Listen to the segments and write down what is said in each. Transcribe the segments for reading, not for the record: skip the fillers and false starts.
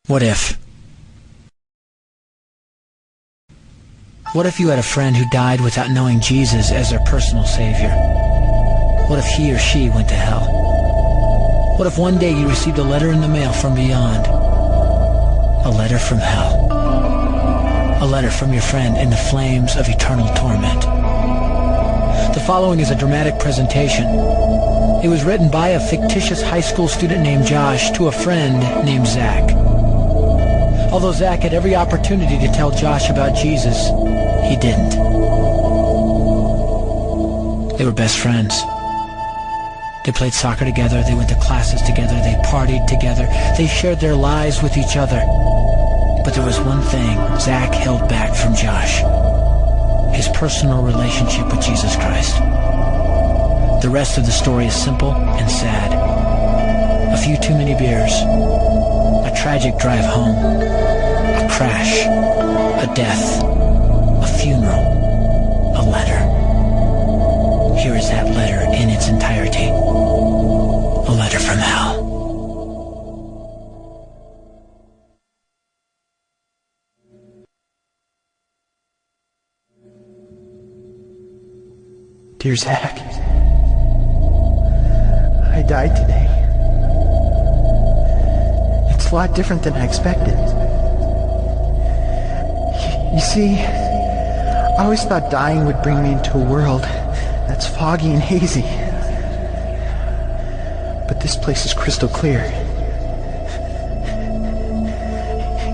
What if? What if you had a friend who died without knowing Jesus as their personal Savior? What if he or she went to hell? What if one day you received a letter in the mail from beyond? A letter from hell. A letter from your friend in the flames of eternal torment. The following is a dramatic presentation. It was written by a fictitious high school student named Josh to a friend named Zach. Although Zach had every opportunity to tell Josh about Jesus, he didn't. They were best friends. They played soccer together, they went to classes together, they partied together, they shared their lives with each other. But there was one thing Zach held back from Josh: his personal relationship with Jesus Christ. The rest of the story is simple and sad. A few too many beers, a tragic drive home, a crash, a death, a funeral, a letter. Here is that letter in its entirety. A letter from hell. Dear Zach, I died today. It's a lot different than I expected. You see, I always thought dying would bring me into a world that's foggy and hazy. But this place is crystal clear.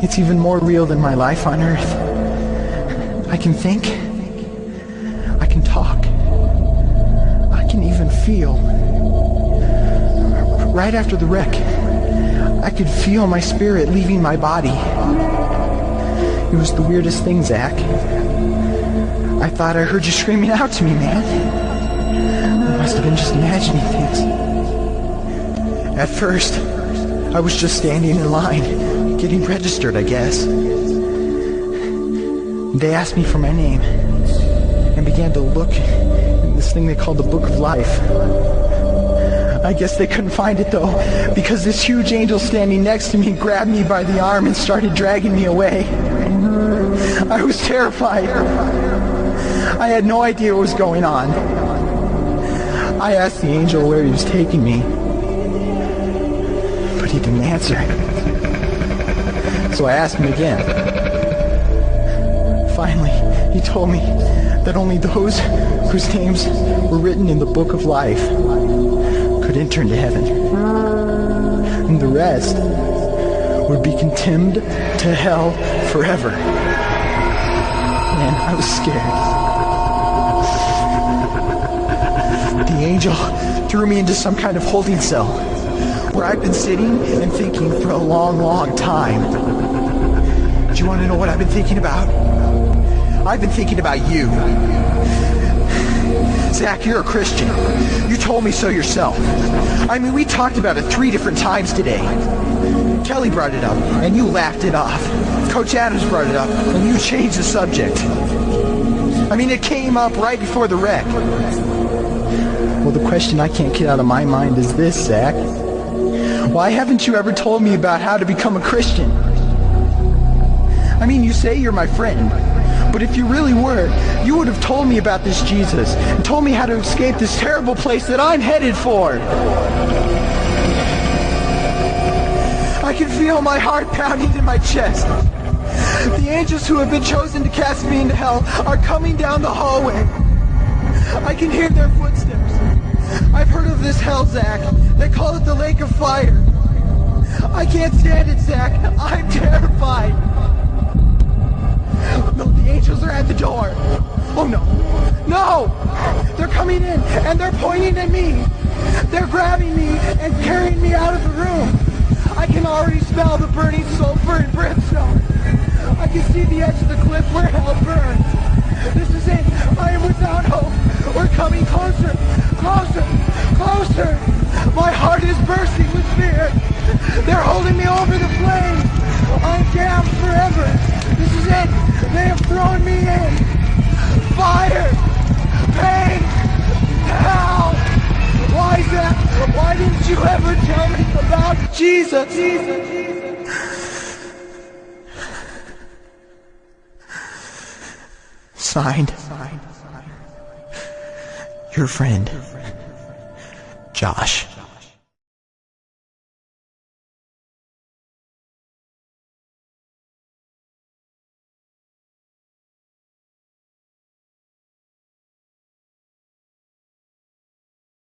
It's even more real than my life on earth. I can think. I can talk. I can even feel. Right after the wreck, I could feel my spirit leaving my body. It was the weirdest thing, Zach. I thought I heard you screaming out to me, man. I must have been just imagining things. At first, I was just standing in line, getting registered, I guess. They asked me for my name and began to look in this thing they called the Book of Life. I guess they couldn't find it though, because this huge angel standing next to me grabbed me by the arm and started dragging me away. I was terrified. I had no idea what was going on. I asked the angel where he was taking me, but he didn't answer. So I asked him again. Finally, he told me that only those whose names were written in the Book of Life could enter into heaven. And the rest would be condemned to hell forever. Man, I was scared. The angel threw me into some kind of holding cell where I've been sitting and thinking for a long, long time. Do you want to know what I've been thinking about? I've been thinking about you. Zach, you're a Christian. You told me so yourself. I mean, we talked about it 3 different times today. Kelly brought it up, and you laughed it off. Coach Adams brought it up, and you changed the subject. I mean, it came up right before the wreck. Well, the question I can't get out of my mind is this, Zach. Why haven't you ever told me about how to become a Christian? I mean, you say you're my friend, but if you really were, you would have told me about this Jesus and told me how to escape this terrible place that I'm headed for. I can feel my heart pounding in my chest. The angels who have been chosen to cast me into hell are coming down the hallway. I can hear their footsteps. I've heard of this hell, Zach. They call it the lake of fire. I can't stand it, Zach. I'm terrified. No, the angels are at the door. Oh no. No! They're coming in and they're pointing at me. They're grabbing me and carrying me out of the room. I can already smell the burning sulfur and brimstone. I can see the edge of the cliff where hell burns. This is it. I am without hope. We're coming closer, closer, closer. My heart is bursting with fear. They're holding me over the flames. I'm damned forever. This is it. They have thrown me in. Fire, pain, hell. Why, Zach? Why didn't you ever tell me about Jesus? Signed, your friend, Josh.